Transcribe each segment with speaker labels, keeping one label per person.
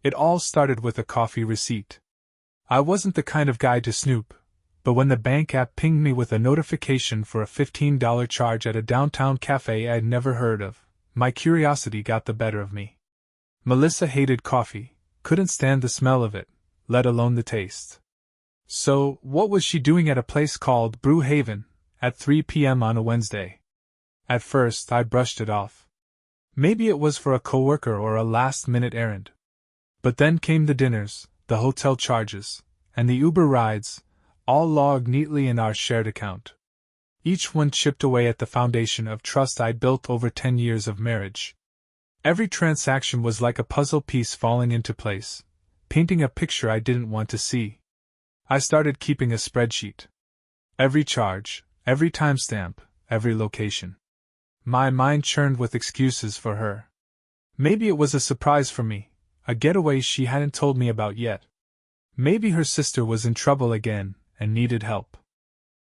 Speaker 1: It all started with a coffee receipt. I wasn't the kind of guy to snoop, but when the bank app pinged me with a notification for a $15 charge at a downtown cafe I'd never heard of, my curiosity got the better of me. Melissa hated coffee, couldn't stand the smell of it, let alone the taste. So, what was she doing at a place called Brew Haven at 3 p.m. on a Wednesday? At first, I brushed it off. Maybe it was for a coworker or a last-minute errand. But then came the dinners, the hotel charges, and the Uber rides, all logged neatly in our shared account. Each one chipped away at the foundation of trust I'd built over 10 years of marriage. Every transaction was like a puzzle piece falling into place, painting a picture I didn't want to see. I started keeping a spreadsheet. Every charge, every timestamp, every location. My mind churned with excuses for her. Maybe it was a surprise for me, a getaway she hadn't told me about yet. Maybe her sister was in trouble again and needed help.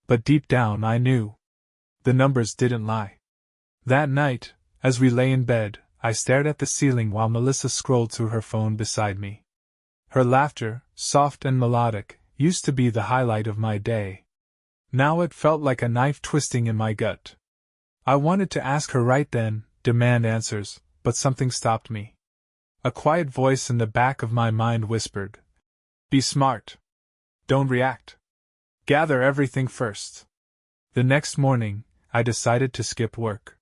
Speaker 1: But deep down I knew. The numbers didn't lie. That night, as we lay in bed, I stared at the ceiling while Melissa scrolled through her phone beside me. Her laughter, soft and melodic, used to be the highlight of my day. Now it felt like a knife twisting in my gut. I wanted to ask her right then, demand answers, but something stopped me. A quiet voice in the back of my mind whispered, "Be smart. Don't react. Gather everything first." The next morning, I decided to skip work.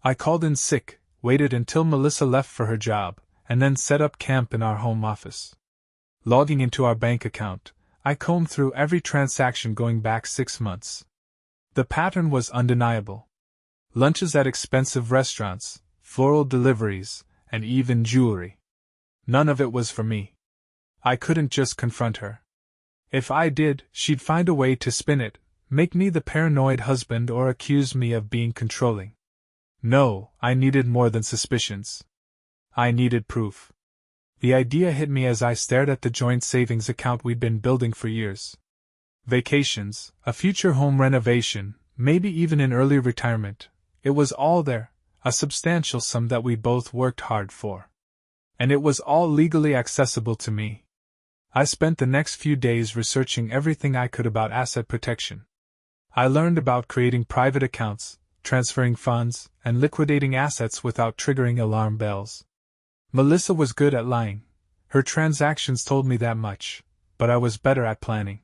Speaker 1: I called in sick, waited until Melissa left for her job, and then set up camp in our home office. Logging into our bank account, I combed through every transaction going back 6 months. The pattern was undeniable. Lunches at expensive restaurants, floral deliveries, and even jewelry. None of it was for me. I couldn't just confront her. If I did, she'd find a way to spin it, make me the paranoid husband or accuse me of being controlling. No, I needed more than suspicions. I needed proof. The idea hit me as I stared at the joint savings account we'd been building for years. Vacations, a future home renovation, maybe even an early retirement. It was all there, a substantial sum that we both worked hard for. And it was all legally accessible to me. I spent the next few days researching everything I could about asset protection. I learned about creating private accounts, transferring funds, and liquidating assets without triggering alarm bells. Melissa was good at lying. Her transactions told me that much, but I was better at planning.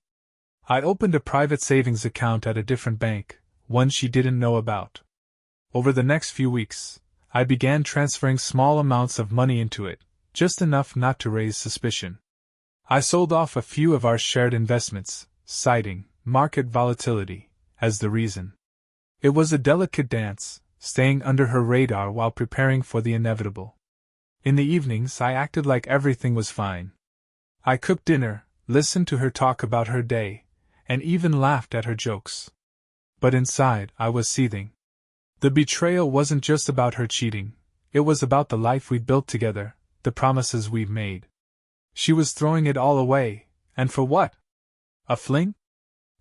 Speaker 1: I opened a private savings account at a different bank, one she didn't know about. Over the next few weeks, I began transferring small amounts of money into it, just enough not to raise suspicion. I sold off a few of our shared investments, citing market volatility as the reason. It was a delicate dance, staying under her radar while preparing for the inevitable. In the evenings, I acted like everything was fine. I cooked dinner, listened to her talk about her day, and even laughed at her jokes. But inside, I was seething. The betrayal wasn't just about her cheating, it was about the life we'd built together, the promises we've made. She was throwing it all away, and for what? A fling?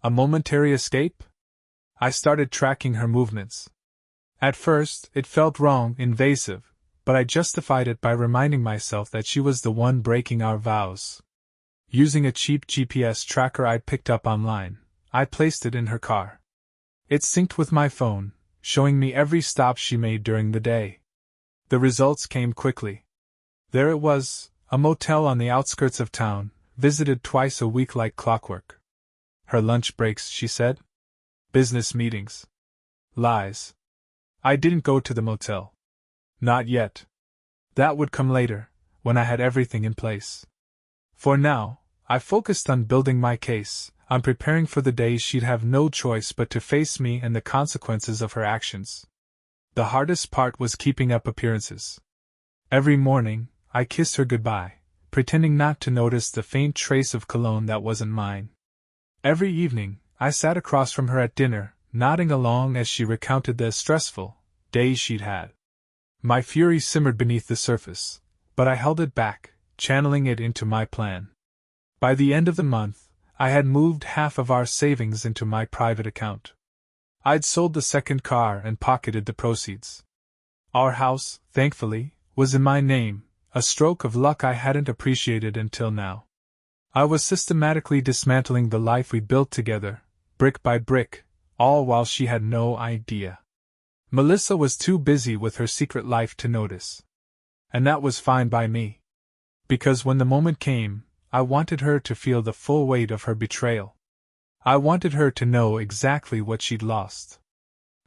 Speaker 1: A momentary escape? I started tracking her movements. At first, it felt wrong, invasive, but I justified it by reminding myself that she was the one breaking our vows. Using a cheap GPS tracker I'd picked up online, I placed it in her car. It synced with my phone, showing me every stop she made during the day. The results came quickly. There it was, a motel on the outskirts of town, visited twice a week like clockwork. Her lunch breaks, she said. Business meetings. Lies. I didn't go to the motel. Not yet. That would come later, when I had everything in place. For now, I focused on building my case, on preparing for the day she'd have no choice but to face me and the consequences of her actions. The hardest part was keeping up appearances. Every morning, I kissed her goodbye, pretending not to notice the faint trace of cologne that wasn't mine. Every evening, I sat across from her at dinner, nodding along as she recounted the stressful days she'd had. My fury simmered beneath the surface, but I held it back, channeling it into my plan. By the end of the month, I had moved half of our savings into my private account. I'd sold the second car and pocketed the proceeds. Our house, thankfully, was in my name, a stroke of luck I hadn't appreciated until now. I was systematically dismantling the life we built together, brick by brick, all while she had no idea. Melissa was too busy with her secret life to notice. And that was fine by me. Because when the moment came, I wanted her to feel the full weight of her betrayal. I wanted her to know exactly what she'd lost.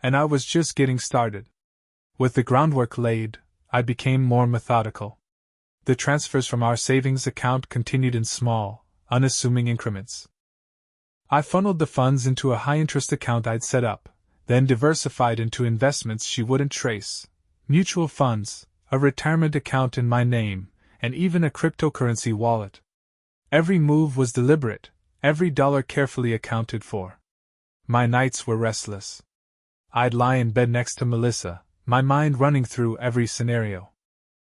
Speaker 1: And I was just getting started. With the groundwork laid, I became more methodical. The transfers from our savings account continued in small, unassuming increments. I funneled the funds into a high-interest account I'd set up, then diversified into investments she wouldn't trace, mutual funds, a retirement account in my name, and even a cryptocurrency wallet. Every move was deliberate, every dollar carefully accounted for. My nights were restless. I'd lie in bed next to Melissa, my mind running through every scenario.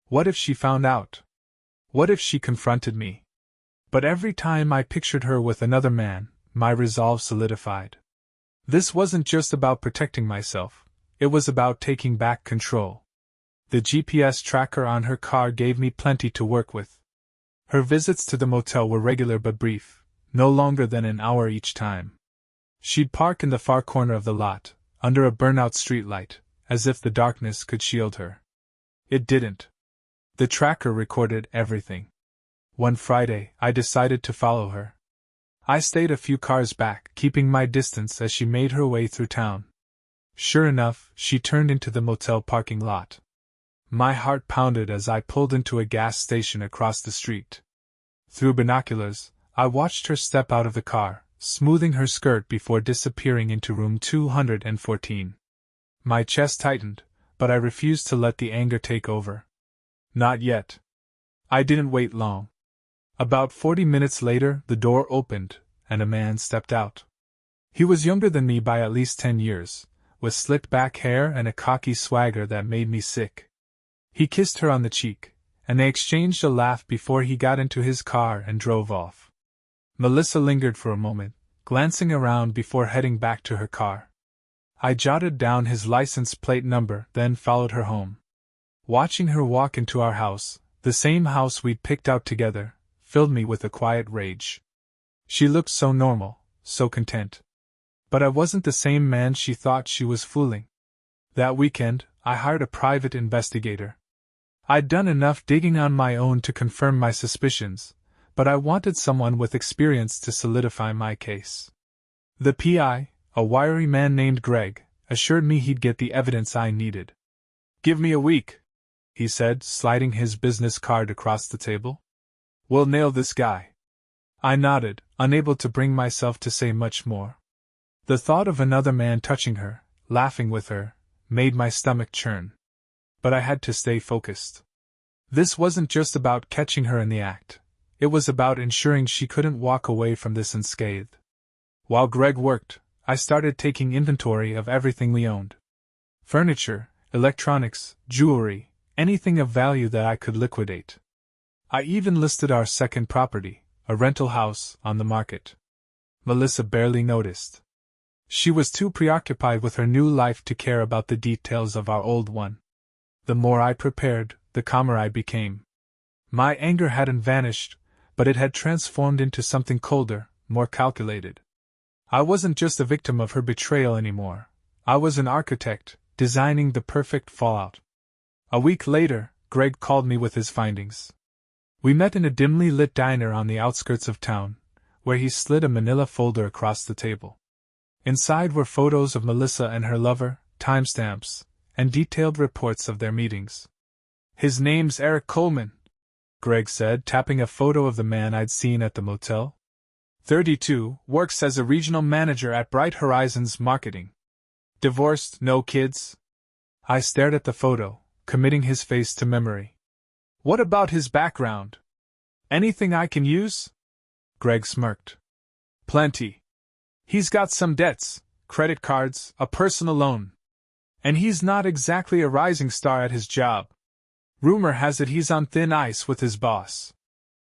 Speaker 1: What if she found out? What if she confronted me? But every time I pictured her with another man, my resolve solidified. This wasn't just about protecting myself, it was about taking back control. The GPS tracker on her car gave me plenty to work with. Her visits to the motel were regular but brief, no longer than an hour each time. She'd park in the far corner of the lot, under a burnout streetlight, as if the darkness could shield her. It didn't. The tracker recorded everything. One Friday, I decided to follow her. I stayed a few cars back, keeping my distance as she made her way through town. Sure enough, she turned into the motel parking lot. My heart pounded as I pulled into a gas station across the street. Through binoculars, I watched her step out of the car, smoothing her skirt before disappearing into room 214. My chest tightened, but I refused to let the anger take over. Not yet. I didn't wait long. About 40 minutes later, the door opened, and a man stepped out. He was younger than me by at least 10 years, with slicked back hair and a cocky swagger that made me sick. He kissed her on the cheek, and they exchanged a laugh before he got into his car and drove off. Melissa lingered for a moment, glancing around before heading back to her car. I jotted down his license plate number, then followed her home. Watching her walk into our house, the same house we'd picked out together, filled me with a quiet rage. She looked so normal, so content. But I wasn't the same man she thought she was fooling. That weekend, I hired a private investigator. I'd done enough digging on my own to confirm my suspicions, but I wanted someone with experience to solidify my case. The PI, a wiry man named Greg, assured me he'd get the evidence I needed. "Give me a week," he said, sliding his business card across the table. "We'll nail this guy." I nodded, unable to bring myself to say much more. The thought of another man touching her, laughing with her, made my stomach churn. But I had to stay focused. This wasn't just about catching her in the act. It was about ensuring she couldn't walk away from this unscathed. While Greg worked, I started taking inventory of everything we owned. Furniture, electronics, jewelry, anything of value that I could liquidate. I even listed our second property, a rental house, on the market. Melissa barely noticed. She was too preoccupied with her new life to care about the details of our old one. The more I prepared, the calmer I became. My anger hadn't vanished, but it had transformed into something colder, more calculated. I wasn't just a victim of her betrayal anymore. I was an architect, designing the perfect fallout. A week later, Greg called me with his findings. We met in a dimly lit diner on the outskirts of town, where he slid a manila folder across the table. Inside were photos of Melissa and her lover, timestamps, and detailed reports of their meetings. "His name's Eric Coleman," Greg said, tapping a photo of the man I'd seen at the motel. 32, works as a regional manager at Bright Horizons Marketing. Divorced, no kids? I stared at the photo, committing his face to memory. "What about his background? Anything I can use?" Greg smirked. "Plenty. He's got some debts, credit cards, a personal loan. And he's not exactly a rising star at his job. Rumor has it he's on thin ice with his boss."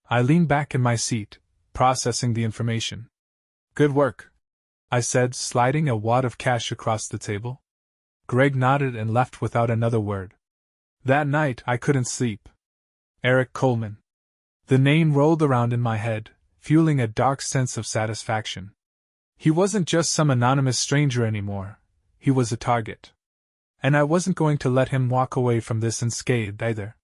Speaker 1: I leaned back in my seat, processing the information. "Good work," I said, sliding a wad of cash across the table. Greg nodded and left without another word. That night I couldn't sleep. Eric Coleman. The name rolled around in my head, fueling a dark sense of satisfaction. He wasn't just some anonymous stranger anymore, he was a target. And I wasn't going to let him walk away from this unscathed either.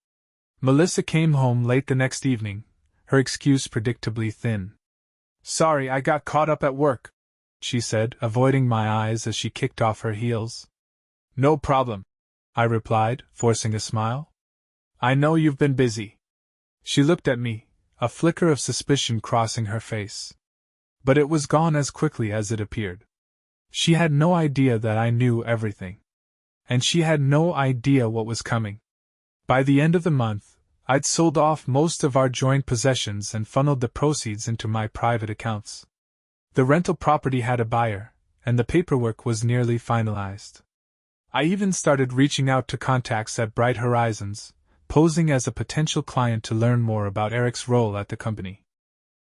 Speaker 1: Melissa came home late the next evening, her excuse predictably thin. "Sorry, I got caught up at work," she said, avoiding my eyes as she kicked off her heels. "No problem," I replied, forcing a smile. "I know you've been busy." She looked at me, a flicker of suspicion crossing her face. But it was gone as quickly as it appeared. She had no idea that I knew everything. And she had no idea what was coming. By the end of the month, I'd sold off most of our joint possessions and funneled the proceeds into my private accounts. The rental property had a buyer, and the paperwork was nearly finalized. I even started reaching out to contacts at Bright Horizons, posing as a potential client to learn more about Eric's role at the company.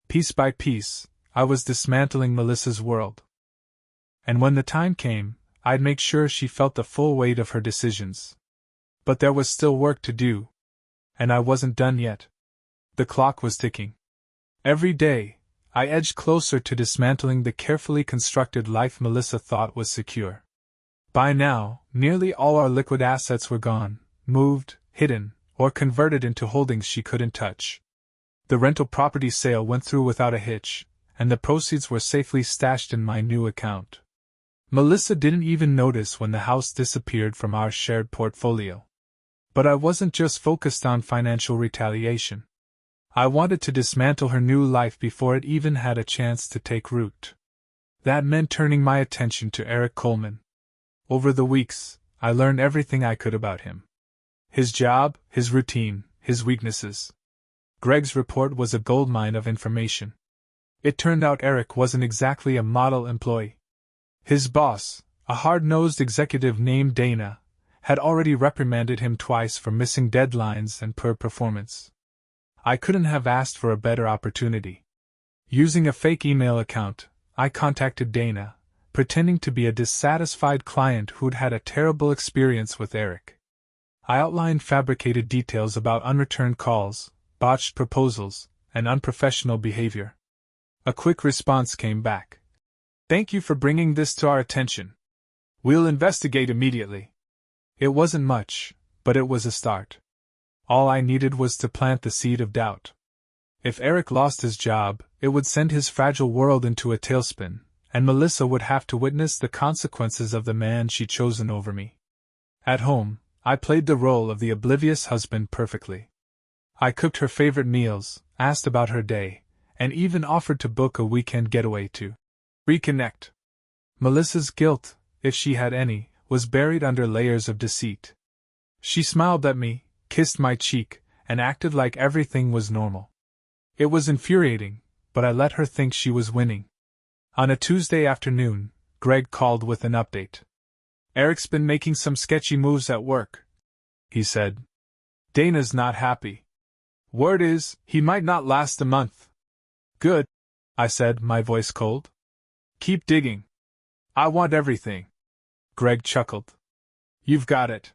Speaker 1: Piece by piece, I was dismantling Melissa's world. And when the time came, I'd make sure she felt the full weight of her decisions. But there was still work to do. And I wasn't done yet. The clock was ticking. Every day, I edged closer to dismantling the carefully constructed life Melissa thought was secure. By now, nearly all our liquid assets were gone, moved, hidden, or converted into holdings she couldn't touch. The rental property sale went through without a hitch, and the proceeds were safely stashed in my new account. Melissa didn't even notice when the house disappeared from our shared portfolio. But I wasn't just focused on financial retaliation. I wanted to dismantle her new life before it even had a chance to take root. That meant turning my attention to Eric Coleman. Over the weeks, I learned everything I could about him. His job, his routine, his weaknesses. Greg's report was a goldmine of information. It turned out Eric wasn't exactly a model employee. His boss, a hard-nosed executive named Dana, had already reprimanded him twice for missing deadlines and poor performance. I couldn't have asked for a better opportunity. Using a fake email account, I contacted Dana, pretending to be a dissatisfied client who'd had a terrible experience with Eric. I outlined fabricated details about unreturned calls, botched proposals, and unprofessional behavior. A quick response came back. "Thank you for bringing this to our attention. We'll investigate immediately." It wasn't much, but it was a start. All I needed was to plant the seed of doubt. If Eric lost his job, it would send his fragile world into a tailspin, and Melissa would have to witness the consequences of the man she'd chosen over me. At home, I played the role of the oblivious husband perfectly. I cooked her favorite meals, asked about her day, and even offered to book a weekend getaway to reconnect. Melissa's guilt, if she had any, was buried under layers of deceit. She smiled at me, kissed my cheek, and acted like everything was normal. It was infuriating, but I let her think she was winning. On a Tuesday afternoon, Greg called with an update. "Eric's been making some sketchy moves at work," he said. "Dana's not happy. Word is, he might not last a month." "Good," I said, my voice cold. "Keep digging. I want everything." Greg chuckled. "You've got it."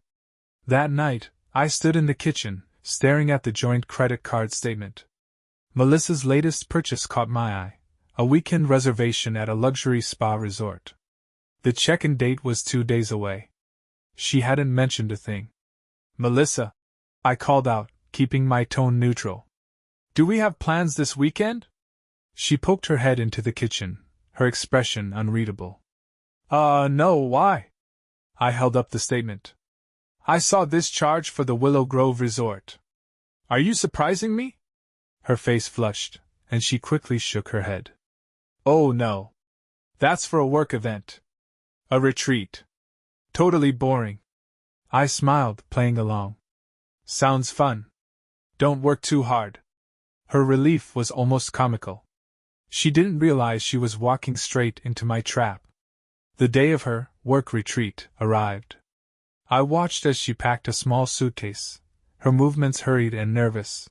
Speaker 1: That night, I stood in the kitchen, staring at the joint credit card statement. Melissa's latest purchase caught my eye, a weekend reservation at a luxury spa resort. The check-in date was 2 days away. She hadn't mentioned a thing. "Melissa," I called out, keeping my tone neutral. "Do we have plans this weekend?" She poked her head into the kitchen, her expression unreadable. No, why?" I held up the statement. "I saw this charge for the Willow Grove Resort. Are you surprising me?" Her face flushed, and she quickly shook her head. "Oh no. That's for a work event. A retreat. Totally boring." I smiled, playing along. "Sounds fun. Don't work too hard." Her relief was almost comical. She didn't realize she was walking straight into my trap. The day of her work retreat arrived. I watched as she packed a small suitcase, her movements hurried and nervous.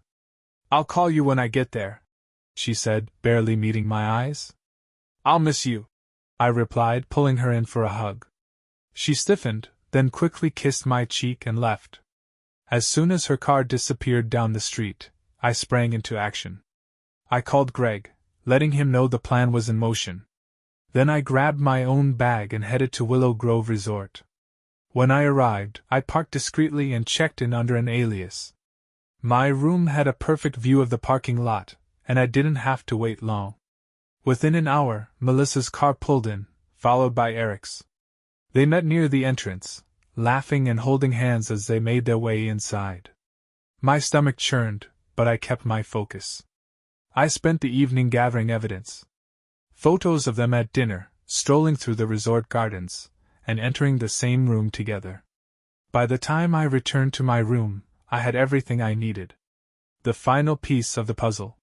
Speaker 1: "I'll call you when I get there," she said, barely meeting my eyes. "I'll miss you," I replied, pulling her in for a hug. She stiffened, then quickly kissed my cheek and left. As soon as her car disappeared down the street, I sprang into action. I called Greg, letting him know the plan was in motion. Then I grabbed my own bag and headed to Willow Grove Resort. When I arrived, I parked discreetly and checked in under an alias. My room had a perfect view of the parking lot, and I didn't have to wait long. Within an hour, Melissa's car pulled in, followed by Eric's. They met near the entrance, laughing and holding hands as they made their way inside. My stomach churned, but I kept my focus. I spent the evening gathering evidence. Photos of them at dinner, strolling through the resort gardens, and entering the same room together. By the time I returned to my room, I had everything I needed. The final piece of the puzzle.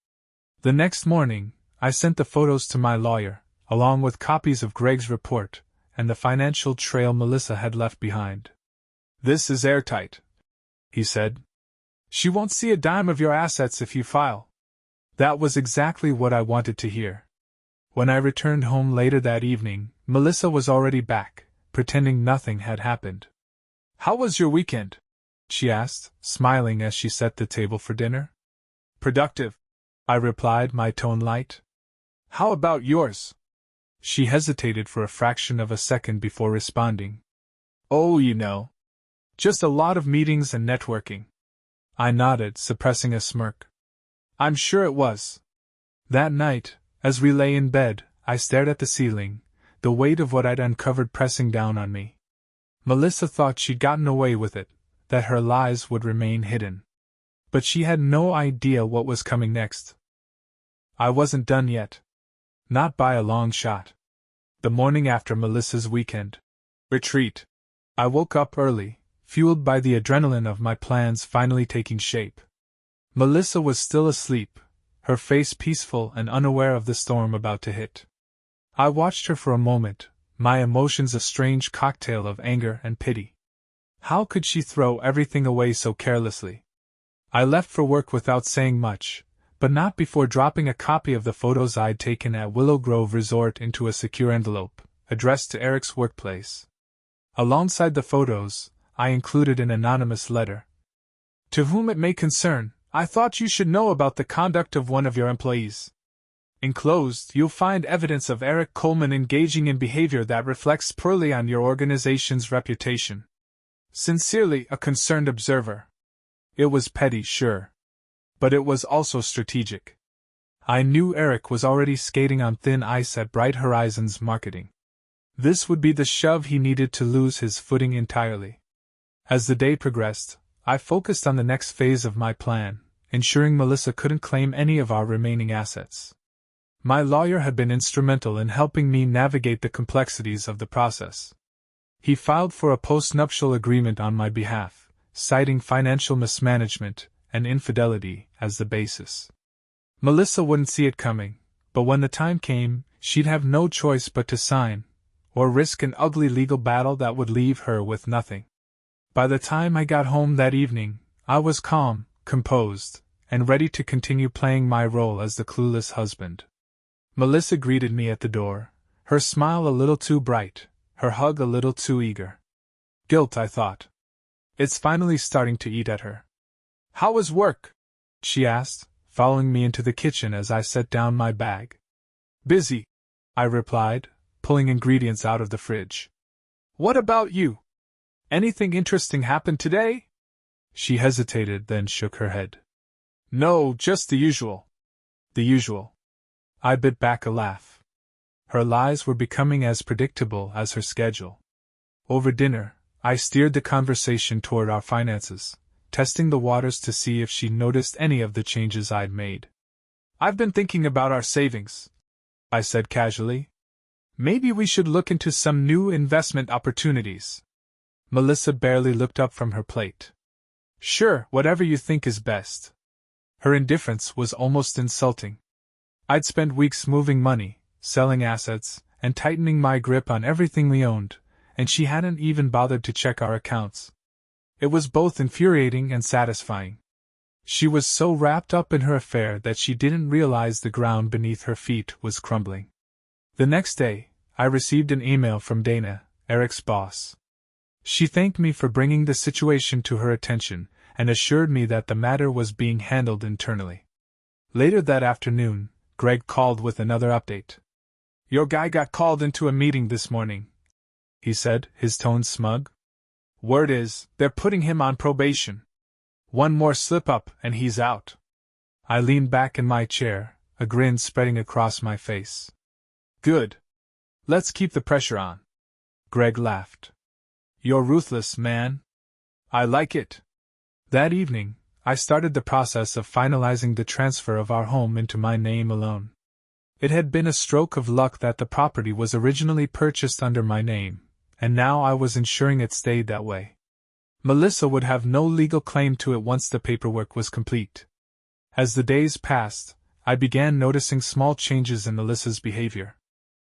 Speaker 1: The next morning, I sent the photos to my lawyer, along with copies of Greg's report and the financial trail Melissa had left behind. "This is airtight," he said. "She won't see a dime of your assets if you file." That was exactly what I wanted to hear. When I returned home later that evening, Melissa was already back, pretending nothing had happened. "How was your weekend?" she asked, smiling as she set the table for dinner. "Productive," I replied, my tone light. "How about yours?" She hesitated for a fraction of a second before responding. "Oh, you know. Just a lot of meetings and networking." I nodded, suppressing a smirk. "I'm sure it was." That night, as we lay in bed, I stared at the ceiling, the weight of what I'd uncovered pressing down on me. Melissa thought she'd gotten away with it, that her lies would remain hidden. But she had no idea what was coming next. I wasn't done yet. Not by a long shot. The morning after Melissa's weekend retreat, I woke up early, fueled by the adrenaline of my plans finally taking shape. Melissa was still asleep, her face peaceful and unaware of the storm about to hit. I watched her for a moment, my emotions a strange cocktail of anger and pity. How could she throw everything away so carelessly? I left for work without saying much, but not before dropping a copy of the photos I'd taken at Willow Grove Resort into a secure envelope, addressed to Eric's workplace. Alongside the photos, I included an anonymous letter. "To whom it may concern, I thought you should know about the conduct of one of your employees. Enclosed, you'll find evidence of Eric Coleman engaging in behavior that reflects poorly on your organization's reputation. Sincerely, a concerned observer." It was petty, sure. But it was also strategic. I knew Eric was already skating on thin ice at Bright Horizons Marketing. This would be the shove he needed to lose his footing entirely. As the day progressed, I focused on the next phase of my plan, ensuring Melissa couldn't claim any of our remaining assets. My lawyer had been instrumental in helping me navigate the complexities of the process. He filed for a postnuptial agreement on my behalf, citing financial mismanagement and infidelity as the basis. Melissa wouldn't see it coming, but when the time came, she'd have no choice but to sign, or risk an ugly legal battle that would leave her with nothing. By the time I got home that evening, I was calm, composed, and ready to continue playing my role as the clueless husband. Melissa greeted me at the door, her smile a little too bright, her hug a little too eager. Guilt, I thought. It's finally starting to eat at her. "How was work?" she asked, following me into the kitchen as I set down my bag. "Busy," I replied, pulling ingredients out of the fridge. "What about you? Anything interesting happened today?" She hesitated, then shook her head. "No, just the usual." The usual. I bit back a laugh. Her lies were becoming as predictable as her schedule. Over dinner, I steered the conversation toward our finances, testing the waters to see if she noticed any of the changes I'd made. "I've been thinking about our savings," I said casually. "Maybe we should look into some new investment opportunities." Melissa barely looked up from her plate. "Sure, whatever you think is best." Her indifference was almost insulting. I'd spent weeks moving money, selling assets, and tightening my grip on everything we owned, and she hadn't even bothered to check our accounts. It was both infuriating and satisfying. She was so wrapped up in her affair that she didn't realize the ground beneath her feet was crumbling. The next day, I received an email from Dana, Eric's boss. She thanked me for bringing the situation to her attention, and assured me that the matter was being handled internally. Later that afternoon, Greg called with another update. "Your guy got called into a meeting this morning," he said, his tone smug. "Word is, they're putting him on probation. One more slip-up and he's out." I leaned back in my chair, a grin spreading across my face. "Good. Let's keep the pressure on." Greg laughed. "You're ruthless, man. I like it." That evening, I started the process of finalizing the transfer of our home into my name alone. It had been a stroke of luck that the property was originally purchased under my name, and now I was ensuring it stayed that way. Melissa would have no legal claim to it once the paperwork was complete. As the days passed, I began noticing small changes in Melissa's behavior.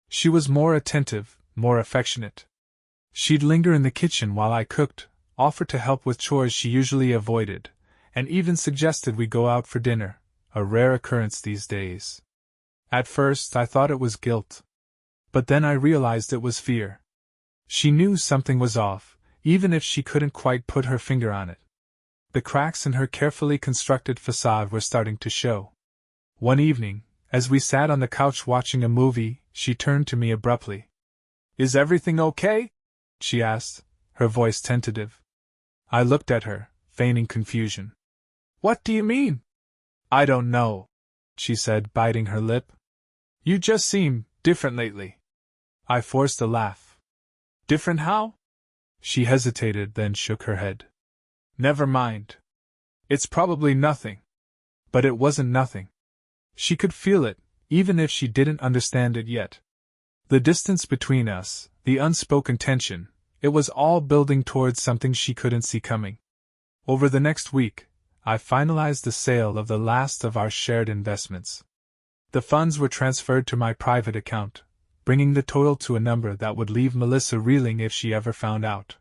Speaker 1: She was more attentive, more affectionate. She'd linger in the kitchen while I cooked, offer to help with chores she usually avoided, and even suggested we go out for dinner, a rare occurrence these days. At first I thought it was guilt. But then I realized it was fear. She knew something was off, even if she couldn't quite put her finger on it. The cracks in her carefully constructed facade were starting to show. One evening, as we sat on the couch watching a movie, she turned to me abruptly. "Is everything okay?" she asked, her voice tentative. I looked at her, feigning confusion. "What do you mean?" "I don't know," she said, biting her lip. "You just seem different lately." I forced a laugh. "Different how?" She hesitated, then shook her head. "Never mind. It's probably nothing." But it wasn't nothing. She could feel it, even if she didn't understand it yet. The distance between us, the unspoken tension, it was all building towards something she couldn't see coming. Over the next week, I finalized the sale of the last of our shared investments. The funds were transferred to my private account, bringing the total to a number that would leave Melissa reeling if she ever found out.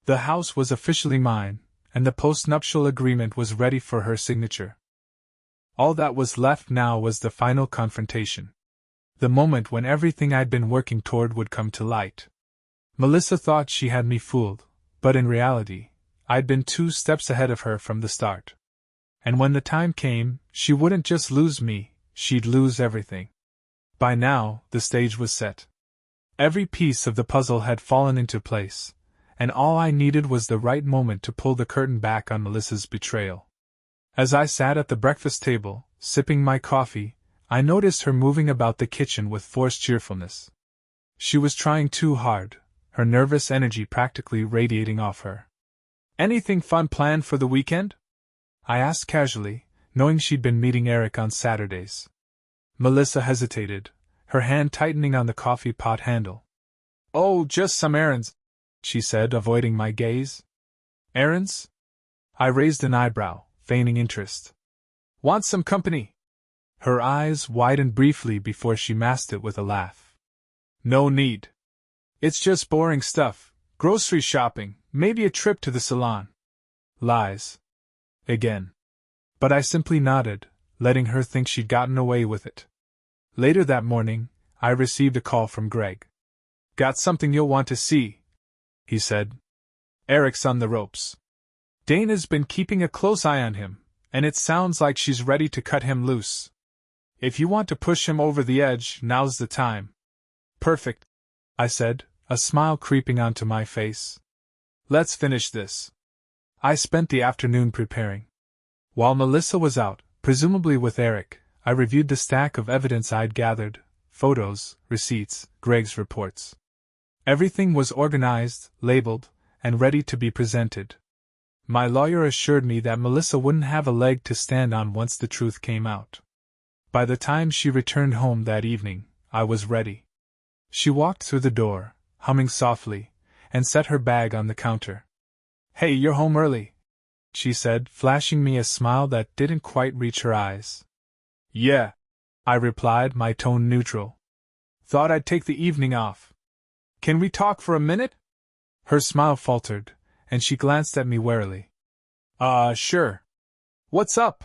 Speaker 1: The house was officially mine, and the post-nuptial agreement was ready for her signature. All that was left now was the final confrontation. The moment when everything I'd been working toward would come to light. Melissa thought she had me fooled, but in reality, I'd been 2 steps ahead of her from the start. And when the time came, she wouldn't just lose me, she'd lose everything. By now, the stage was set. Every piece of the puzzle had fallen into place, and all I needed was the right moment to pull the curtain back on Melissa's betrayal. As I sat at the breakfast table, sipping my coffee, I noticed her moving about the kitchen with forced cheerfulness. She was trying too hard, her nervous energy practically radiating off her. "Anything fun planned for the weekend?" I asked casually, knowing she'd been meeting Eric on Saturdays. Melissa hesitated, her hand tightening on the coffee pot handle. "Oh, just some errands," she said, avoiding my gaze. "Errands?" I raised an eyebrow, feigning interest. "Want some company?" Her eyes widened briefly before she masked it with a laugh. "No need. It's just boring stuff, grocery shopping, maybe a trip to the salon." Lies. Again. But I simply nodded, letting her think she'd gotten away with it. Later that morning, I received a call from Greg. "Got something you'll want to see," he said. "Eric's on the ropes. Dana's been keeping a close eye on him, and it sounds like she's ready to cut him loose. If you want to push him over the edge, now's the time." "Perfect," I said, a smile creeping onto my face. "Let's finish this." I spent the afternoon preparing. While Melissa was out, presumably with Eric, I reviewed the stack of evidence I'd gathered, photos, receipts, Greg's reports. Everything was organized, labeled, and ready to be presented. My lawyer assured me that Melissa wouldn't have a leg to stand on once the truth came out. By the time she returned home that evening, I was ready. She walked through the door, humming softly, and set her bag on the counter. "Hey, you're home early," she said, flashing me a smile that didn't quite reach her eyes. "Yeah," I replied, my tone neutral. "Thought I'd take the evening off. Can we talk for a minute?" Her smile faltered, and she glanced at me warily. Sure. What's up?"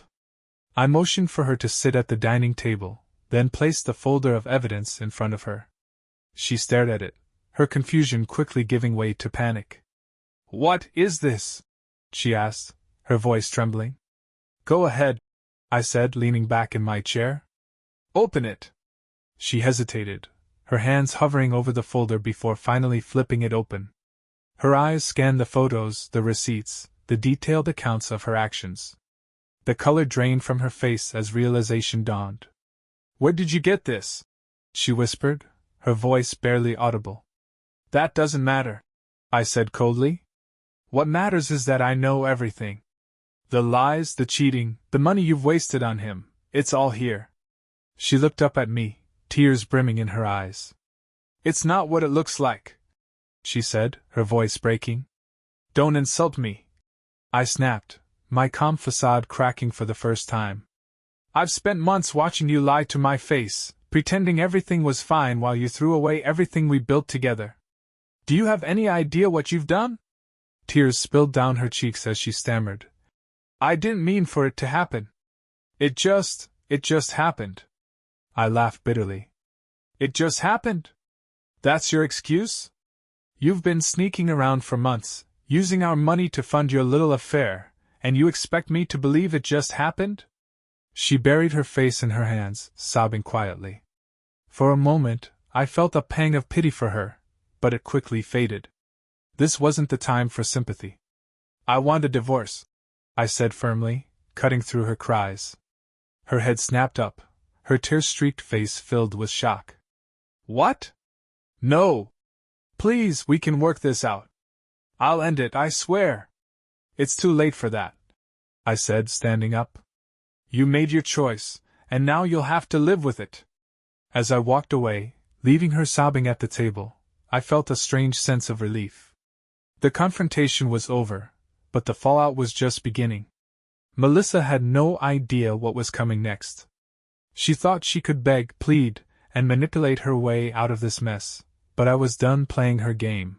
Speaker 1: I motioned for her to sit at the dining table, then placed the folder of evidence in front of her. She stared at it, her confusion quickly giving way to panic. "What is this?" she asked, her voice trembling. Go ahead, I said, leaning back in my chair. Open it. She hesitated, her hands hovering over the folder before finally flipping it open. Her eyes scanned the photos, the receipts, the detailed accounts of her actions. The color drained from her face as realization dawned. Where did you get this? She whispered, her voice barely audible. That doesn't matter, I said coldly. What matters is that I know everything. The lies, the cheating, the money you've wasted on him, it's all here. She looked up at me, tears brimming in her eyes. It's not what it looks like, she said, her voice breaking. Don't insult me, I snapped, my calm facade cracking for the first time. I've spent months watching you lie to my face, pretending everything was fine while you threw away everything we built together. Do you have any idea what you've done? Tears spilled down her cheeks as she stammered. I didn't mean for it to happen. It just happened. I laughed bitterly. It just happened? That's your excuse? You've been sneaking around for months, using our money to fund your little affair, and you expect me to believe it just happened? She buried her face in her hands, sobbing quietly. For a moment, I felt a pang of pity for her, but it quickly faded. This wasn't the time for sympathy. I want a divorce, I said firmly, cutting through her cries. Her head snapped up, her tear-streaked face filled with shock. What? No! Please, we can work this out. I'll end it, I swear. It's too late for that, I said, standing up. You made your choice, and now you'll have to live with it. As I walked away, leaving her sobbing at the table, I felt a strange sense of relief. The confrontation was over, but the fallout was just beginning. Melissa had no idea what was coming next. She thought she could beg, plead, and manipulate her way out of this mess, but I was done playing her game.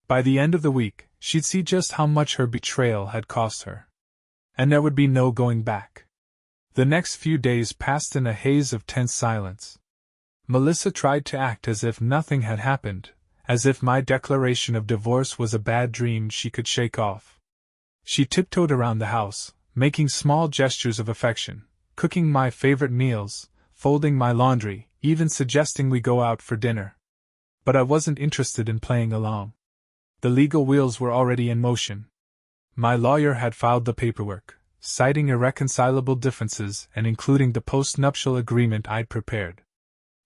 Speaker 1: By the end of the week, she'd see just how much her betrayal had cost her. And there would be no going back. The next few days passed in a haze of tense silence. Melissa tried to act as if nothing had happened, as if my declaration of divorce was a bad dream she could shake off. She tiptoed around the house, making small gestures of affection, cooking my favorite meals, folding my laundry, even suggesting we go out for dinner. But I wasn't interested in playing along. The legal wheels were already in motion. My lawyer had filed the paperwork, citing irreconcilable differences and including the post-nuptial agreement I'd prepared.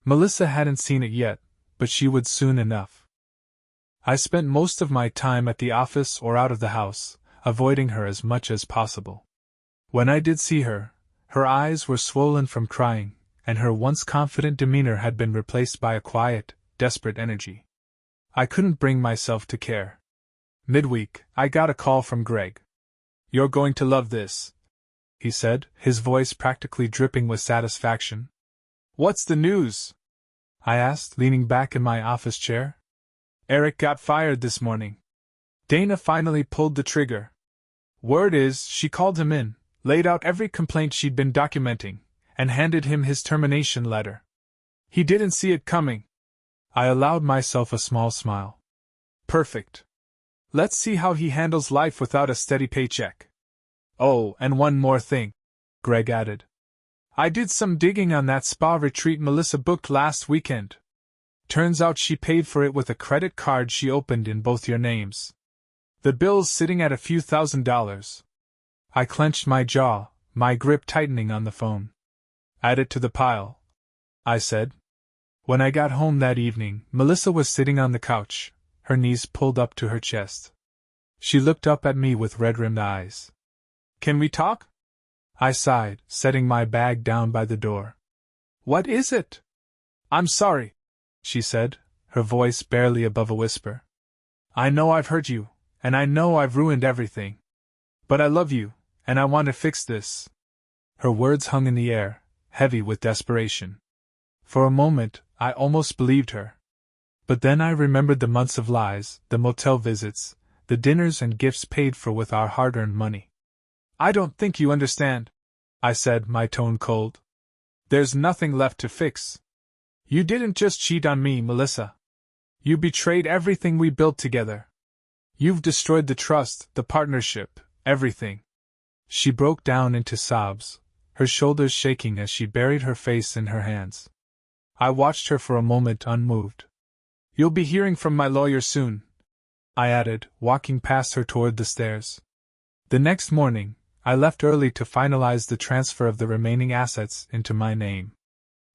Speaker 1: Melissa hadn't seen it yet, but she would soon enough. I spent most of my time at the office or out of the house, avoiding her as much as possible. When I did see her, her eyes were swollen from crying, and her once confident demeanor had been replaced by a quiet, desperate energy. I couldn't bring myself to care. Midweek, I got a call from Greg. You're going to love this, he said, his voice practically dripping with satisfaction. What's the news? I asked, leaning back in my office chair. Eric got fired this morning. Dana finally pulled the trigger. Word is, she called him in, laid out every complaint she'd been documenting, and handed him his termination letter. He didn't see it coming. I allowed myself a small smile. Perfect. Let's see how he handles life without a steady paycheck. Oh, and one more thing, Greg added. I did some digging on that spa retreat Melissa booked last weekend. Turns out she paid for it with a credit card she opened in both your names. The bill's sitting at a few $1,000s. I clenched my jaw, my grip tightening on the phone. Add it to the pile, I said. When I got home that evening, Melissa was sitting on the couch, her knees pulled up to her chest. She looked up at me with red-rimmed eyes. Can we talk? I sighed, setting my bag down by the door. What is it? I'm sorry, she said, her voice barely above a whisper. I know I've hurt you, and I know I've ruined everything. But I love you, and I want to fix this. Her words hung in the air, heavy with desperation. For a moment, I almost believed her. But then I remembered the months of lies, the motel visits, the dinners and gifts paid for with our hard-earned money. I don't think you understand, I said, my tone cold. There's nothing left to fix. You didn't just cheat on me, Melissa. You betrayed everything we built together. You've destroyed the trust, the partnership, everything. She broke down into sobs, her shoulders shaking as she buried her face in her hands. I watched her for a moment unmoved. "You'll be hearing from my lawyer soon," I added, walking past her toward the stairs. The next morning, I left early to finalize the transfer of the remaining assets into my name.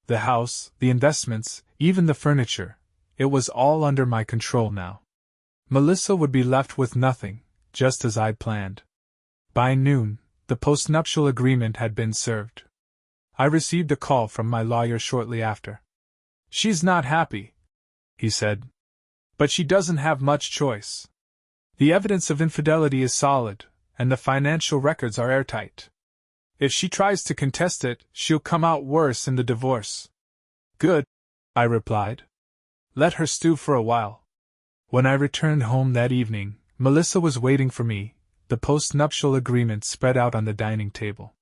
Speaker 1: The house, the investments, even the furniture, it was all under my control now. Melissa would be left with nothing, just as I'd planned. By noon, the postnuptial agreement had been served. I received a call from my lawyer shortly after. "She's not happy," he said. "But she doesn't have much choice. The evidence of infidelity is solid, and the financial records are airtight. If she tries to contest it, she'll come out worse in the divorce." "Good," I replied. "Let her stew for a while." When I returned home that evening, Melissa was waiting for me, the postnuptial agreement spread out on the dining table.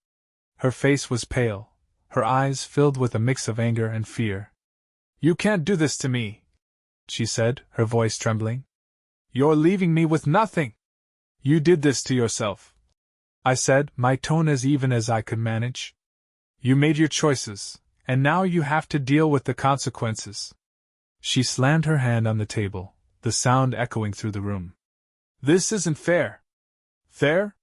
Speaker 1: Her face was pale, her eyes filled with a mix of anger and fear. "You can't do this to me," she said, her voice trembling. "You're leaving me with nothing. You did this to yourself," I said, my tone as even as I could manage. "You made your choices, and now you have to deal with the consequences." She slammed her hand on the table, the sound echoing through the room. "This isn't fair." "Fair?"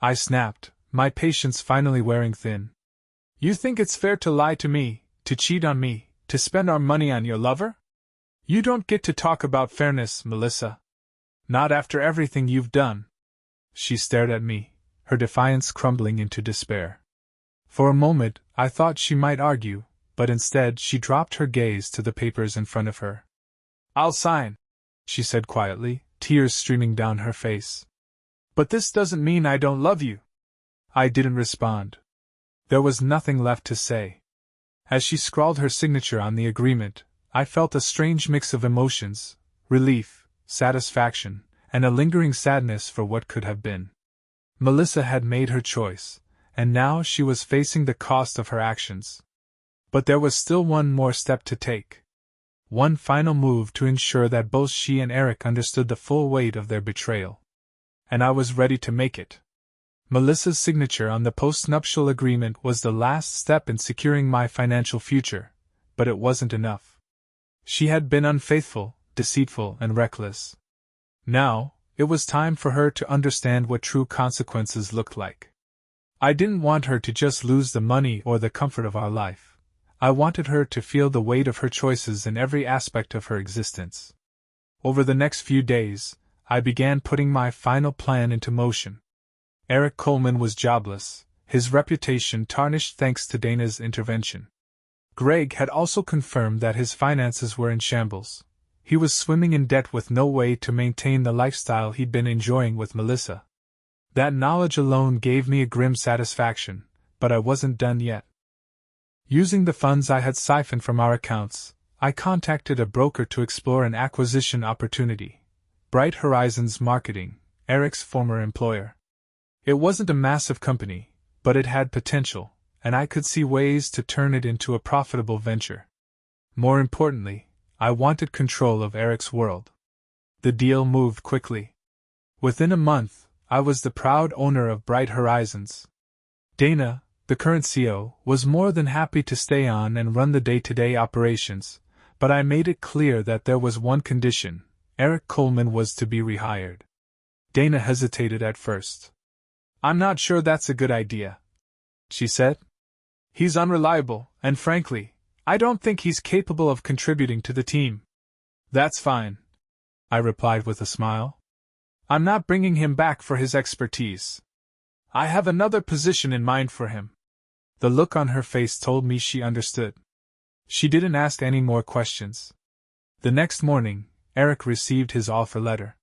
Speaker 1: I snapped, my patience finally wearing thin. "You think it's fair to lie to me, to cheat on me, to spend our money on your lover? You don't get to talk about fairness, Melissa. Not after everything you've done." She stared at me, her defiance crumbling into despair. For a moment, I thought she might argue, but instead she dropped her gaze to the papers in front of her. "I'll sign," she said quietly, tears streaming down her face. "But this doesn't mean I don't love you." I didn't respond. There was nothing left to say. As she scrawled her signature on the agreement, I felt a strange mix of emotions: relief, satisfaction, and a lingering sadness for what could have been. Melissa had made her choice, and now she was facing the cost of her actions. But there was still one more step to take. One final move to ensure that both she and Eric understood the full weight of their betrayal. And I was ready to make it. Melissa's signature on the postnuptial agreement was the last step in securing my financial future, but it wasn't enough. She had been unfaithful, deceitful, and reckless. Now, it was time for her to understand what true consequences looked like. I didn't want her to just lose the money or the comfort of our life. I wanted her to feel the weight of her choices in every aspect of her existence. Over the next few days, I began putting my final plan into motion. Eric Coleman was jobless, his reputation tarnished thanks to Dana's intervention. Greg had also confirmed that his finances were in shambles. He was swimming in debt with no way to maintain the lifestyle he'd been enjoying with Melissa. That knowledge alone gave me a grim satisfaction, but I wasn't done yet. Using the funds I had siphoned from our accounts, I contacted a broker to explore an acquisition opportunity. Bright Horizons Marketing, Eric's former employer. It wasn't a massive company, but it had potential, and I could see ways to turn it into a profitable venture. More importantly, I wanted control of Eric's world. The deal moved quickly. Within a month, I was the proud owner of Bright Horizons. Dana, the current CEO, was more than happy to stay on and run the day-to-day operations, but I made it clear that there was one condition: Eric Coleman was to be rehired. Dana hesitated at first. "I'm not sure that's a good idea," she said. "He's unreliable, and frankly, I don't think he's capable of contributing to the team." "That's fine," I replied with a smile. "I'm not bringing him back for his expertise. I have another position in mind for him." The look on her face told me she understood. She didn't ask any more questions. The next morning, Eric received his offer letter.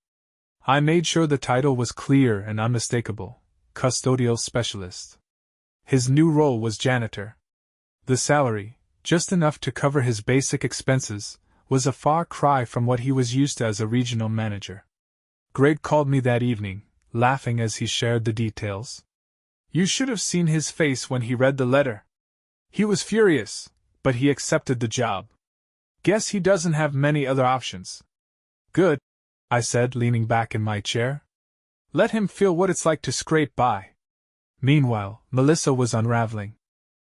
Speaker 1: I made sure the title was clear and unmistakable: custodial specialist. His new role was janitor. The salary, just enough to cover his basic expenses, was a far cry from what he was used to as a regional manager. Greg called me that evening, laughing as he shared the details. "You should have seen his face when he read the letter. He was furious, but he accepted the job. Guess he doesn't have many other options." "Good," I said, leaning back in my chair. "Let him feel what it's like to scrape by." Meanwhile, Melissa was unraveling.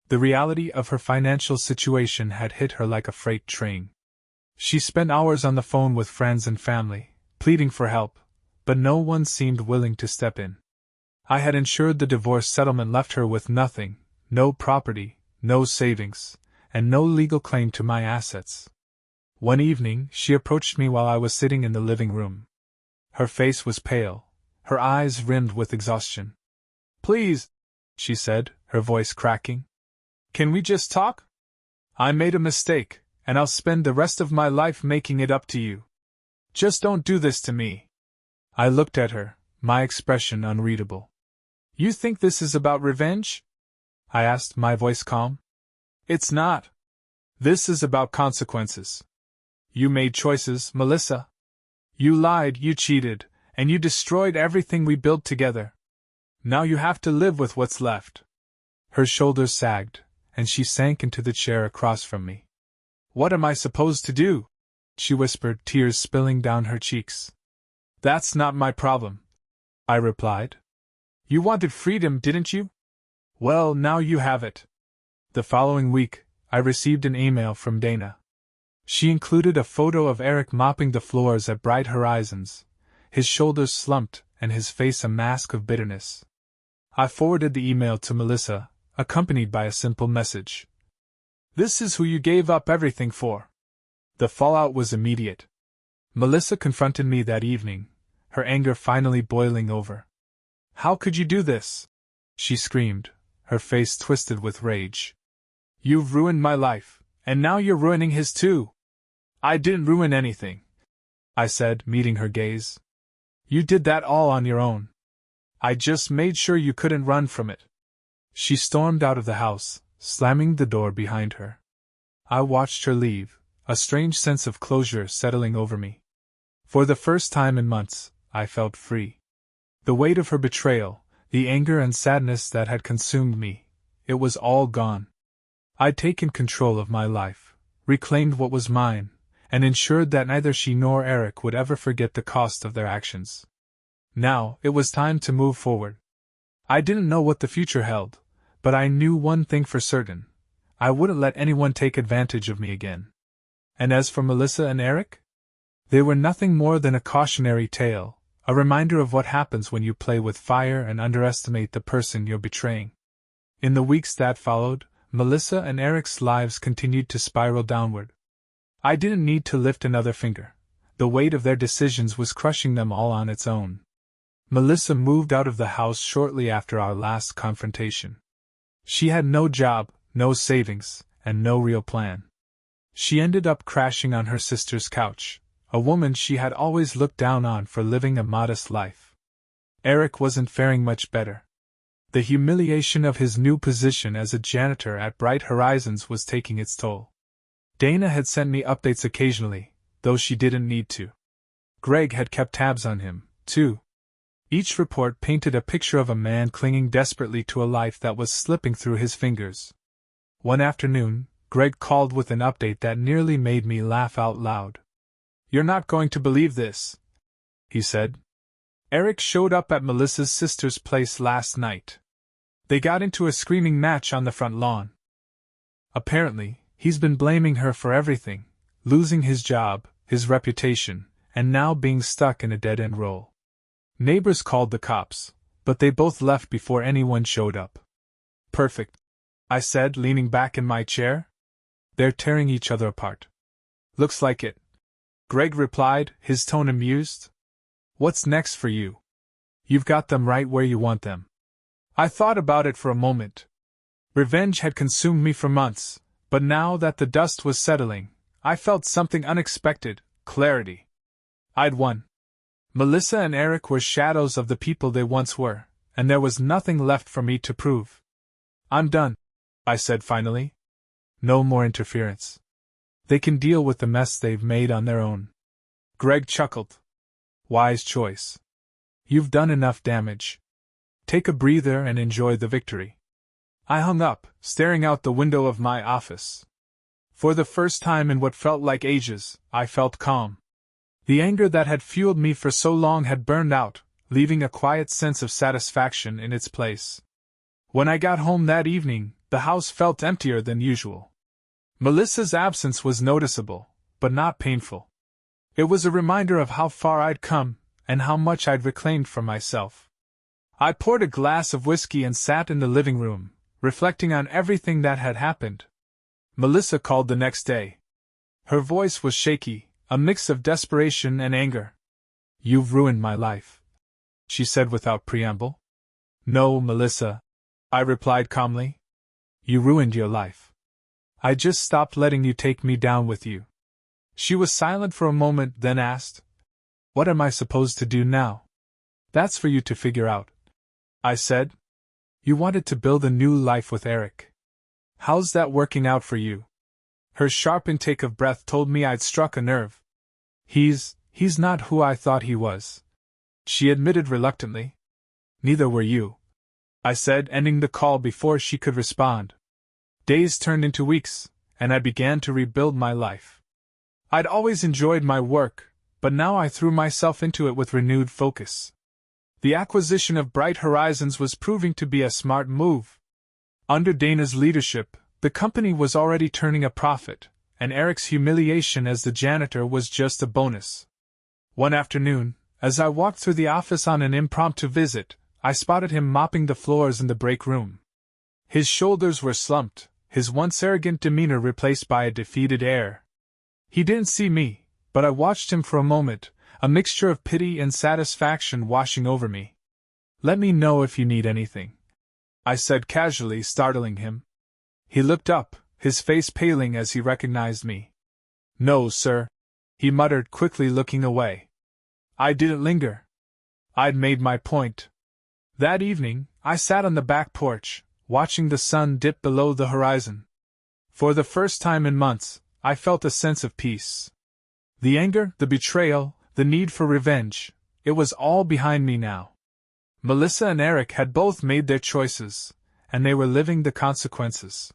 Speaker 1: The reality of her financial situation had hit her like a freight train. She spent hours on the phone with friends and family, pleading for help, but no one seemed willing to step in. I had ensured the divorce settlement left her with nothing, no property, no savings, and no legal claim to my assets. One evening, she approached me while I was sitting in the living room. Her face was pale, her eyes rimmed with exhaustion. "Please," she said, her voice cracking. "Can we just talk? I made a mistake, and I'll spend the rest of my life making it up to you. Just don't do this to me." I looked at her, my expression unreadable. "You think this is about revenge?" I asked, my voice calm. "It's not. This is about consequences. You made choices, Melissa. You lied, you cheated, and you destroyed everything we built together. Now you have to live with what's left." Her shoulders sagged, and she sank into the chair across from me. "What am I supposed to do?" she whispered, tears spilling down her cheeks. "That's not my problem," I replied. "You wanted freedom, didn't you? Well, now you have it." The following week, I received an email from Dana. She included a photo of Eric mopping the floors at Bright Horizons, his shoulders slumped and his face a mask of bitterness. I forwarded the email to Melissa, accompanied by a simple message. "This is who you gave up everything for." The fallout was immediate. Melissa confronted me that evening, her anger finally boiling over. "How could you do this?" she screamed, her face twisted with rage. "You've ruined my life, and now you're ruining his too." "I didn't ruin anything," I said, meeting her gaze. "You did that all on your own. I just made sure you couldn't run from it." She stormed out of the house, slamming the door behind her. I watched her leave, a strange sense of closure settling over me. For the first time in months, I felt free. The weight of her betrayal, the anger and sadness that had consumed me, it was all gone. I'd taken control of my life, reclaimed what was mine, and ensured that neither she nor Eric would ever forget the cost of their actions. Now, it was time to move forward. I didn't know what the future held, but I knew one thing for certain: I wouldn't let anyone take advantage of me again. And as for Melissa and Eric? They were nothing more than a cautionary tale, a reminder of what happens when you play with fire and underestimate the person you're betraying. In the weeks that followed, Melissa and Eric's lives continued to spiral downward. I didn't need to lift another finger. The weight of their decisions was crushing them all on its own. Melissa moved out of the house shortly after our last confrontation. She had no job, no savings, and no real plan. She ended up crashing on her sister's couch, a woman she had always looked down on for living a modest life. Eric wasn't faring much better. The humiliation of his new position as a janitor at Bright Horizons was taking its toll. Dana had sent me updates occasionally, though she didn't need to. Greg had kept tabs on him, too. Each report painted a picture of a man clinging desperately to a life that was slipping through his fingers. One afternoon, Greg called with an update that nearly made me laugh out loud. "You're not going to believe this," he said. "Eric showed up at Melissa's sister's place last night. They got into a screaming match on the front lawn. Apparently, he's been blaming her for everything, losing his job, his reputation, and now being stuck in a dead-end role. Neighbors called the cops, but they both left before anyone showed up." "Perfect," I said, leaning back in my chair. "They're tearing each other apart." "Looks like it," Greg replied, his tone amused. "What's next for you? You've got them right where you want them." I thought about it for a moment. Revenge had consumed me for months, but now that the dust was settling, I felt something unexpected: clarity. I'd won. Melissa and Eric were shadows of the people they once were, and there was nothing left for me to prove. "I'm done," I said finally. "No more interference. They can deal with the mess they've made on their own." Greg chuckled. "Wise choice. You've done enough damage. Take a breather and enjoy the victory." I hung up, staring out the window of my office. For the first time in what felt like ages, I felt calm. The anger that had fueled me for so long had burned out, leaving a quiet sense of satisfaction in its place. When I got home that evening, the house felt emptier than usual. Melissa's absence was noticeable, but not painful. It was a reminder of how far I'd come, and how much I'd reclaimed for myself. I poured a glass of whiskey and sat in the living room, reflecting on everything that had happened. Melissa called the next day. Her voice was shaky, a mix of desperation and anger. "You've ruined my life," she said without preamble. "No, Melissa," I replied calmly. "You ruined your life. I just stopped letting you take me down with you." She was silent for a moment, then asked, "What am I supposed to do now?" "That's for you to figure out," I said. "You wanted to build a new life with Eric. How's that working out for you?" Her sharp intake of breath told me I'd struck a nerve. He's not who I thought he was," she admitted reluctantly. "Neither were you," I said, ending the call before she could respond. Days turned into weeks, and I began to rebuild my life. I'd always enjoyed my work, but now I threw myself into it with renewed focus. The acquisition of Bright Horizons was proving to be a smart move. Under Dana's leadership, the company was already turning a profit, and Eric's humiliation as the janitor was just a bonus. One afternoon, as I walked through the office on an impromptu visit, I spotted him mopping the floors in the break room. His shoulders were slumped, his once arrogant demeanor replaced by a defeated air. He didn't see me, but I watched him for a moment, a mixture of pity and satisfaction washing over me. "Let me know if you need anything," I said casually, startling him. He looked up, his face paling as he recognized me. "No, sir," he muttered, quickly looking away. I didn't linger. I'd made my point. That evening, I sat on the back porch, watching the sun dip below the horizon. For the first time in months, I felt a sense of peace. The anger, the betrayal, the need for revenge, it was all behind me now. Melissa and Eric had both made their choices, and they were living the consequences.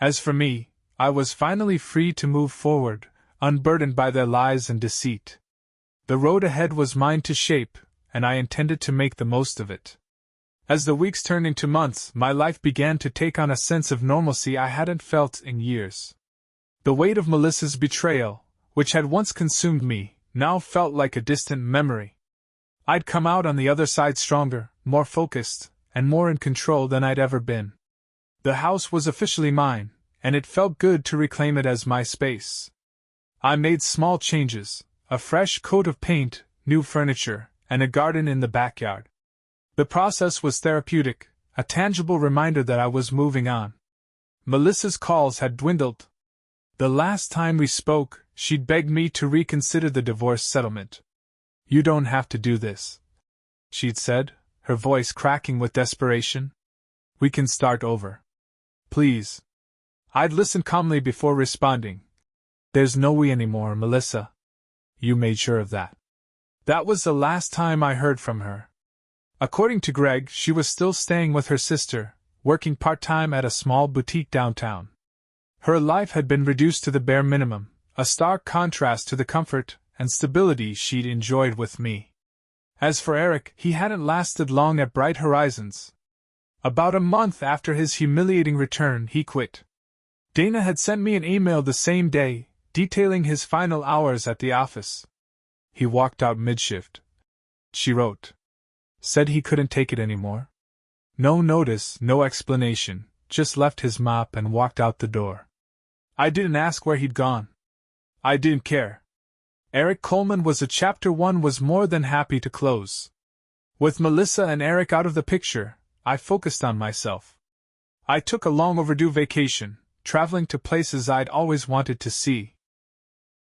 Speaker 1: As for me, I was finally free to move forward, unburdened by their lies and deceit. The road ahead was mine to shape, and I intended to make the most of it. As the weeks turned into months, my life began to take on a sense of normalcy I hadn't felt in years. The weight of Melissa's betrayal, which had once consumed me, now felt like a distant memory. I'd come out on the other side stronger, more focused, and more in control than I'd ever been. The house was officially mine, and it felt good to reclaim it as my space. I made small changes, a fresh coat of paint, new furniture, and a garden in the backyard. The process was therapeutic, a tangible reminder that I was moving on. Melissa's calls had dwindled. The last time we spoke, she'd begged me to reconsider the divorce settlement. "You don't have to do this," she'd said, her voice cracking with desperation. "We can start over. Please." I'd listened calmly before responding. "There's no we anymore, Melissa. You made sure of that." That was the last time I heard from her. According to Greg, she was still staying with her sister, working part-time at a small boutique downtown. Her life had been reduced to the bare minimum, a stark contrast to the comfort and stability she'd enjoyed with me. As for Eric, he hadn't lasted long at Bright Horizons. About a month after his humiliating return, he quit. Dana had sent me an email the same day, detailing his final hours at the office. "He walked out mid-shift," she wrote. "Said he couldn't take it anymore. No notice, no explanation, just left his mop and walked out the door. I didn't ask where he'd gone. I didn't care. Eric Coleman was a chapter 1 was more than happy to close. With Melissa and Eric out of the picture, I focused on myself. I took a long overdue vacation, traveling to places I'd always wanted to see.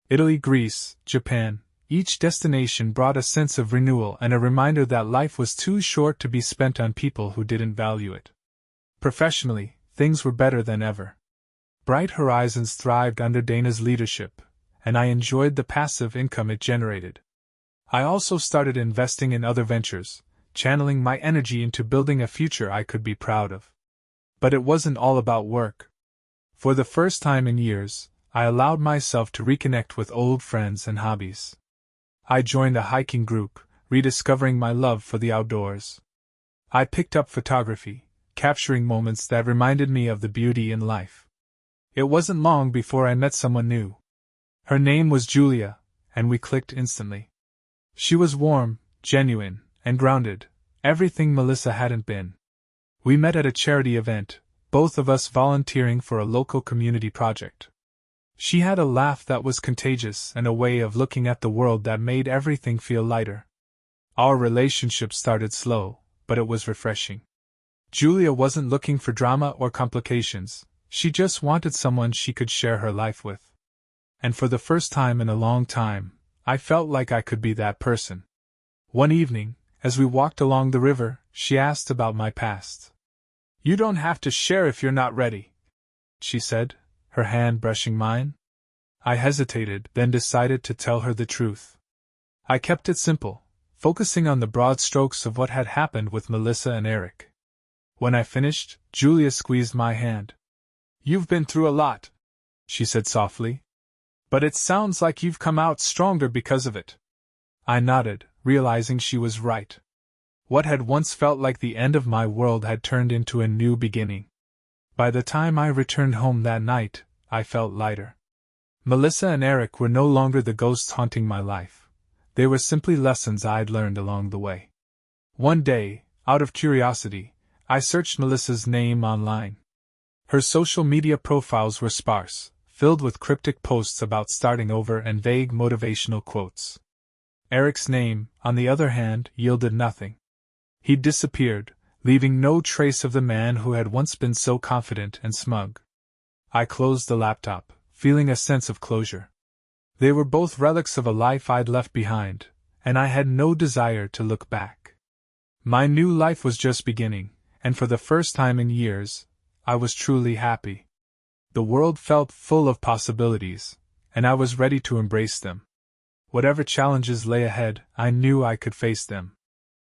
Speaker 1: Italy, Greece, Japan. Each destination brought a sense of renewal and a reminder that life was too short to be spent on people who didn't value it. Professionally, things were better than ever. Bright Horizons thrived under Dana's leadership, and I enjoyed the passive income it generated. I also started investing in other ventures, channeling my energy into building a future I could be proud of. But it wasn't all about work. For the first time in years, I allowed myself to reconnect with old friends and hobbies. I joined a hiking group, rediscovering my love for the outdoors. I picked up photography, capturing moments that reminded me of the beauty in life. It wasn't long before I met someone new. Her name was Julia, and we clicked instantly. She was warm, genuine, and grounded, everything Melissa hadn't been. We met at a charity event, both of us volunteering for a local community project. She had a laugh that was contagious and a way of looking at the world that made everything feel lighter. Our relationship started slow, but it was refreshing. Julia wasn't looking for drama or complications, she just wanted someone she could share her life with. And for the first time in a long time, I felt like I could be that person. One evening, as we walked along the river, she asked about my past. "You don't have to share if you're not ready," she said, her hand brushing mine. I hesitated, then decided to tell her the truth. I kept it simple, focusing on the broad strokes of what had happened with Melissa and Eric. When I finished, Julia squeezed my hand. "You've been through a lot," she said softly. "But it sounds like you've come out stronger because of it." I nodded, realizing she was right. What had once felt like the end of my world had turned into a new beginning. By the time I returned home that night, I felt lighter. Melissa and Eric were no longer the ghosts haunting my life. They were simply lessons I'd learned along the way. One day, out of curiosity, I searched Melissa's name online. Her social media profiles were sparse, filled with cryptic posts about starting over and vague motivational quotes. Eric's name, on the other hand, yielded nothing. He'd disappeared, leaving no trace of the man who had once been so confident and smug. I closed the laptop, feeling a sense of closure. They were both relics of a life I'd left behind, and I had no desire to look back. My new life was just beginning, and for the first time in years, I was truly happy. The world felt full of possibilities, and I was ready to embrace them. Whatever challenges lay ahead, I knew I could face them.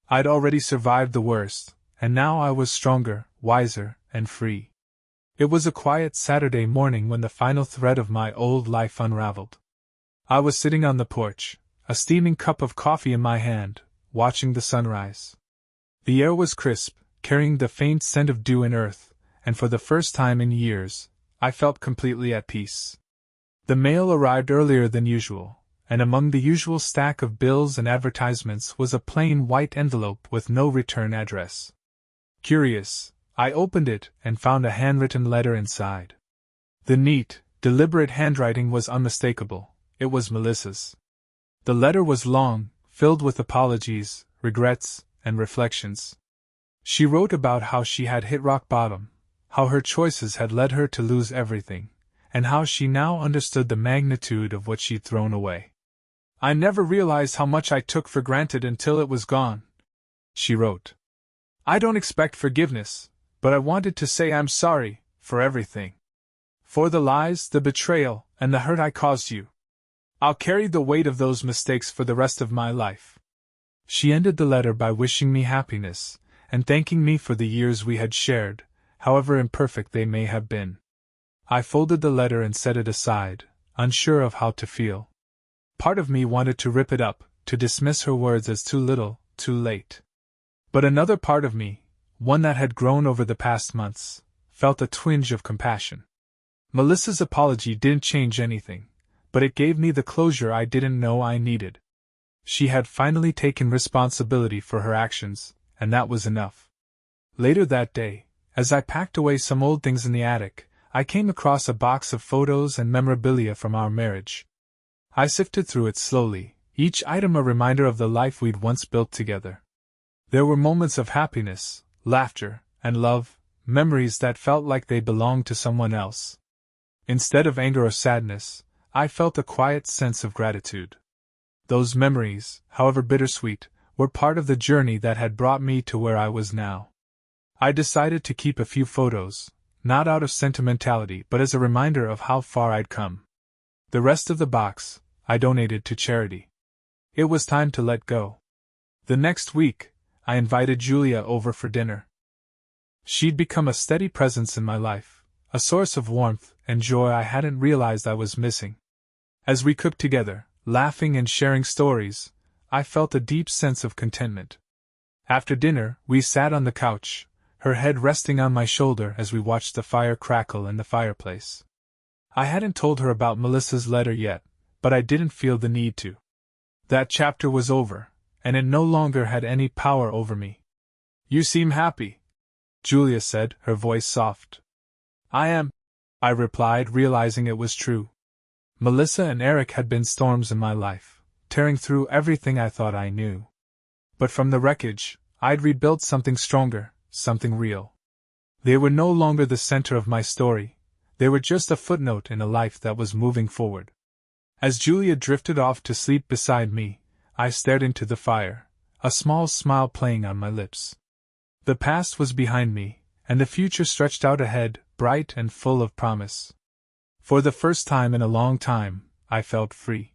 Speaker 1: I'd already survived the worst, and now I was stronger, wiser, and free. It was a quiet Saturday morning when the final thread of my old life unraveled. I was sitting on the porch, a steaming cup of coffee in my hand, watching the sunrise. The air was crisp, carrying the faint scent of dew and earth, and for the first time in years, I felt completely at peace. The mail arrived earlier than usual, and among the usual stack of bills and advertisements was a plain white envelope with no return address. Curious, I opened it and found a handwritten letter inside. The neat, deliberate handwriting was unmistakable. It was Melissa's. The letter was long, filled with apologies, regrets, and reflections. She wrote about how she had hit rock bottom, how her choices had led her to lose everything, and how she now understood the magnitude of what she'd thrown away. "I never realized how much I took for granted until it was gone," she wrote. "I don't expect forgiveness, but I wanted to say I'm sorry for everything. For the lies, the betrayal, and the hurt I caused you. I'll carry the weight of those mistakes for the rest of my life." She ended the letter by wishing me happiness, and thanking me for the years we had shared, however imperfect they may have been. I folded the letter and set it aside, unsure of how to feel. Part of me wanted to rip it up, to dismiss her words as too little, too late. But another part of me, one that had grown over the past months, felt a twinge of compassion. Melissa's apology didn't change anything, but it gave me the closure I didn't know I needed. She had finally taken responsibility for her actions, and that was enough. Later that day, as I packed away some old things in the attic, I came across a box of photos and memorabilia from our marriage. I sifted through it slowly, each item a reminder of the life we'd once built together. There were moments of happiness, laughter, and love, memories that felt like they belonged to someone else. Instead of anger or sadness, I felt a quiet sense of gratitude. Those memories, however bittersweet, were part of the journey that had brought me to where I was now. I decided to keep a few photos, not out of sentimentality but as a reminder of how far I'd come. The rest of the box, I donated to charity. It was time to let go. The next week, I invited Julia over for dinner. She'd become a steady presence in my life, a source of warmth and joy I hadn't realized I was missing. As we cooked together, laughing and sharing stories, I felt a deep sense of contentment. After dinner, we sat on the couch, her head resting on my shoulder as we watched the fire crackle in the fireplace. I hadn't told her about Melissa's letter yet, but I didn't feel the need to. That chapter was over, and it no longer had any power over me. "You seem happy," Julia said, her voice soft. "I am," I replied, realizing it was true. Melissa and Eric had been storms in my life, tearing through everything I thought I knew. But from the wreckage, I'd rebuilt something stronger, something real. They were no longer the center of my story, they were just a footnote in a life that was moving forward. As Julia drifted off to sleep beside me, I stared into the fire, a small smile playing on my lips. The past was behind me, and the future stretched out ahead, bright and full of promise. For the first time in a long time, I felt free.